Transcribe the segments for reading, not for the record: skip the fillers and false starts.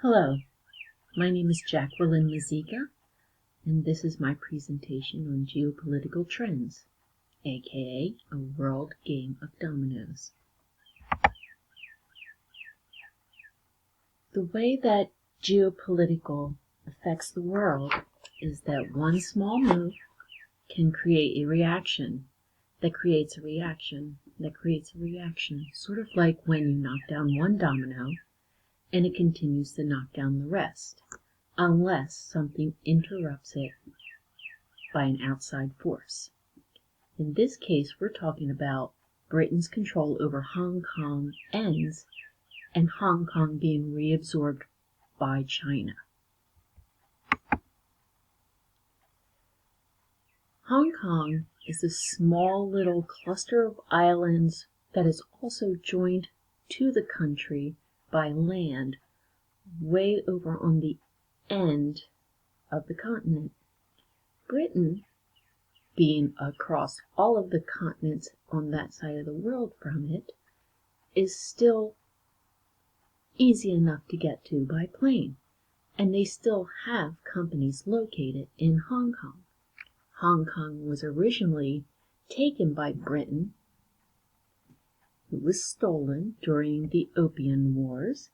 Hello, my name is Jacqueline Mazika, and this is my presentation on geopolitical trends, aka a world game of dominoes. The way that geopolitical affects the world is that one small move can create a reaction that creates a reaction that creates a reaction, sort of like when you knock down one domino and it continues to knock down the rest, unless something interrupts it by an outside force. In this case, we're talking about Britain's control over Hong Kong ends and Hong Kong being reabsorbed by China. Hong Kong is a small little cluster of islands that is also joined to the country by land way over on the end of the continent. Britain, being across all of the continents on that side of the world from it, is still easy enough to get to by plane, and they still have companies located in Hong Kong. Hong Kong was originally taken by Britain. It was stolen during the Opium Wars,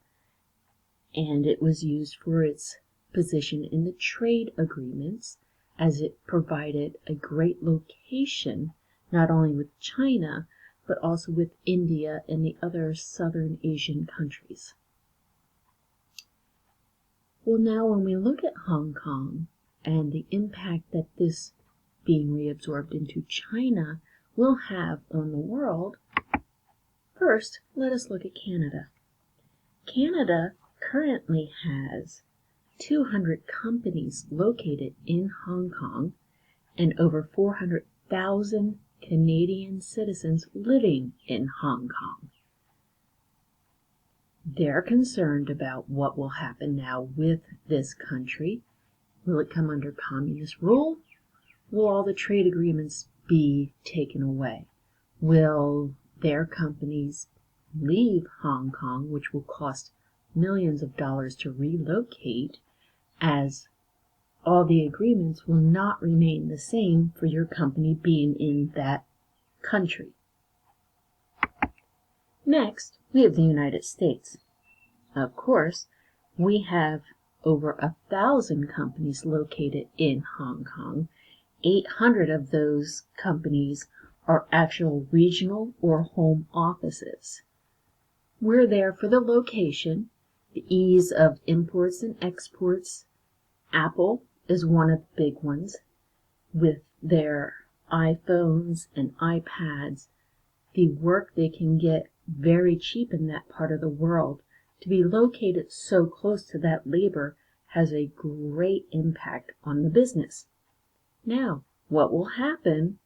and it was used for its position in the trade agreements, as it provided a great location not only with China but also with India and the other southern Asian countries. Well, now when we look at Hong Kong and the impact that this being reabsorbed into China will have on the world, first let us look at Canada. Canada currently has 200 companies located in Hong Kong and over 400,000 Canadian citizens living in Hong Kong. They're concerned about what will happen now with this country. Will it come under communist rule? Will all the trade agreements be taken away? Will their companies leave Hong Kong, which will cost millions of dollars to relocate, as all the agreements will not remain the same for your company being in that country? Next, we have the United States. Of course, we have over 1,000 companies located in Hong Kong. 800 of those companies are actual regional or home offices. We're there for the location, the ease of imports and exports. Apple is one of the big ones with their iPhones and iPads. The work they can get very cheap in that part of the world, to be located so close to that labor has a great impact on the business. Now, what will happen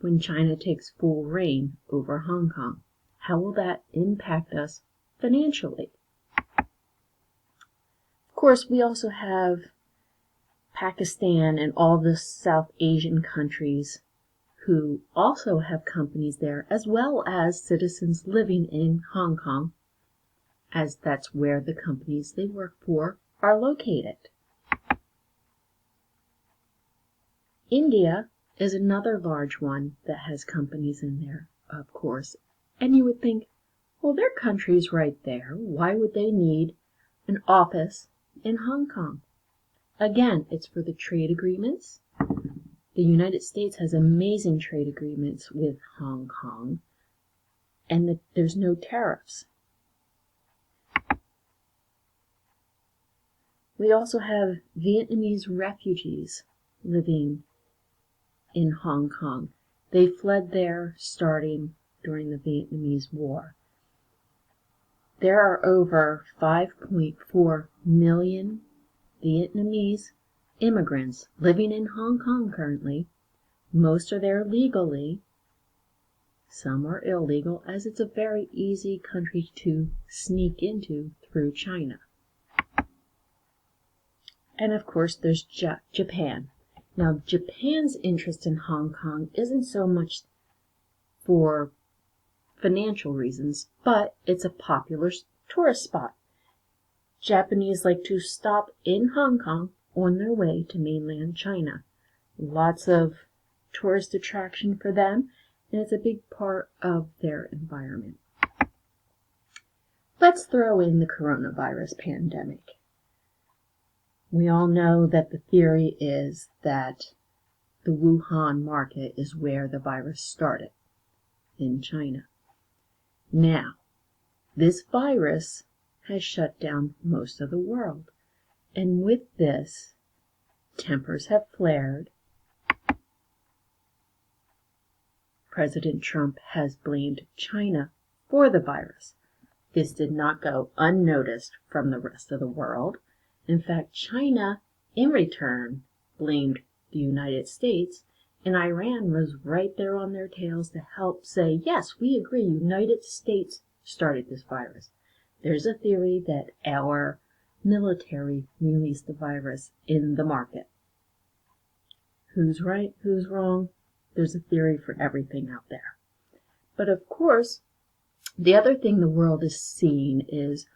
when China takes full reign over Hong Kong? How will that impact us financially? Of course, we also have Pakistan and all the South Asian countries who also have companies there, as well as citizens living in Hong Kong, as that's where the companies they work for are located. India is another large one that has companies in there, of course, and you would think, well, their country's right there. Why would they need an office in Hong Kong? Again, it's for the trade agreements. The United States has amazing trade agreements with Hong Kong, and there's no tariffs. We also have Vietnamese refugees living in Hong Kong. They fled there starting during the Vietnamese War. There are over 5.4 million Vietnamese immigrants living in Hong Kong currently. Most are there legally. Some are illegal, as it's a very easy country to sneak into through China. And of course, there's Japan. Now, Japan's interest in Hong Kong isn't so much for financial reasons, but it's a popular tourist spot. Japanese like to stop in Hong Kong on their way to mainland China. Lots of tourist attraction for them, and it's a big part of their environment. Let's throw in the coronavirus pandemic. We all know that the theory is that the Wuhan market is where the virus started, in China. Now, this virus has shut down most of the world, and with this, tempers have flared. President Trump has blamed China for the virus. This did not go unnoticed from the rest of the world. In fact, China, in return, blamed the United States, and Iran was right there on their tails to help say, yes, we agree, United States started this virus. There's a theory that our military released the virus in the market. Who's right? Who's wrong? There's a theory for everything out there. But of course, the other thing the world is seeing is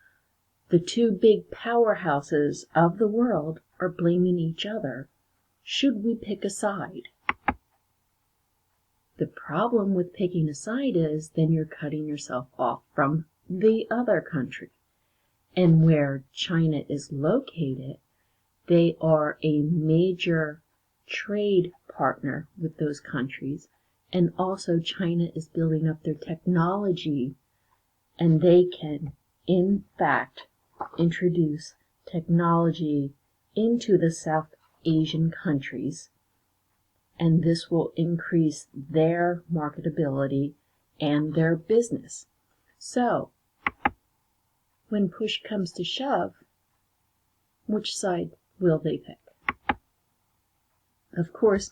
the two big powerhouses of the world are blaming each other. Should we pick a side? The problem with picking a side is then you're cutting yourself off from the other country. And where China is located, they are a major trade partner with those countries. And also China is building up their technology, and they can, in fact, introduce technology into the South Asian countries, and this will increase their marketability and their business. So, when push comes to shove, which side will they pick? Of course,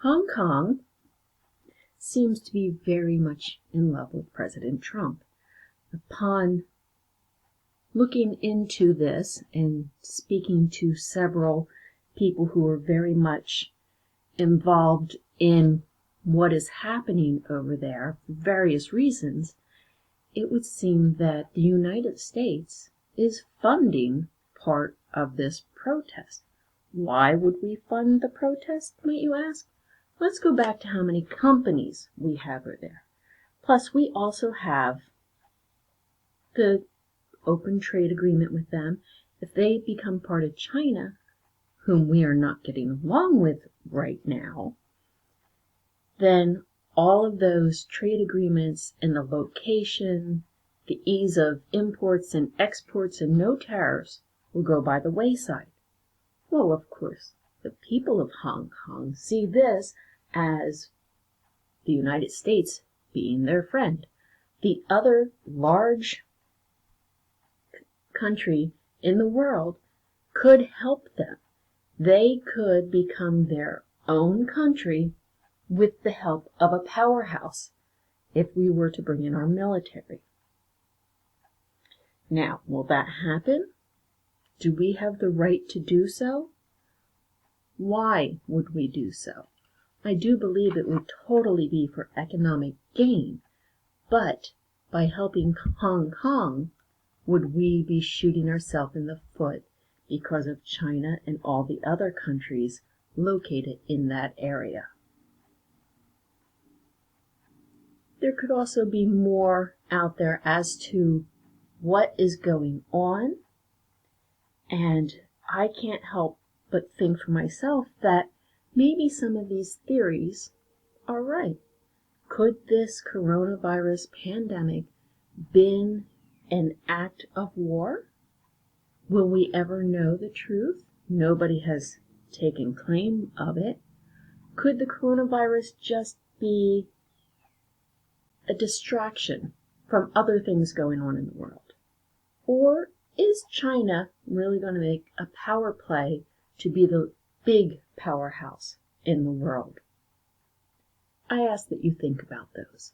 Hong Kong seems to be very much in love with President Trump. Upon looking into this and speaking to several people who are very much involved in what is happening over there for various reasons, it would seem that the United States is funding part of this protest. Why would we fund the protest, might you ask? Let's go back to how many companies we have over there. Plus, we also have the open trade agreement with them. If they become part of China, whom we are not getting along with right now, then all of those trade agreements and the location, the ease of imports and exports and no tariffs will go by the wayside. Well, of course, the people of Hong Kong see this as the United States being their friend. The other large country in the world could help them. They could become their own country with the help of a powerhouse if we were to bring in our military. Now, will that happen? Do we have the right to do so? Why would we do so? I do believe it would totally be for economic gain, but by helping Hong Kong, would we be shooting ourselves in the foot because of China and all the other countries located in that area? There could also be more out there as to what is going on, and I can't help but think for myself that maybe some of these theories are right. Could this coronavirus pandemic been an act of war? Will we ever know the truth? Nobody has taken claim of it. Could the coronavirus just be a distraction from other things going on in the world? Or is China really going to make a power play to be the big powerhouse in the world? I ask that you think about those.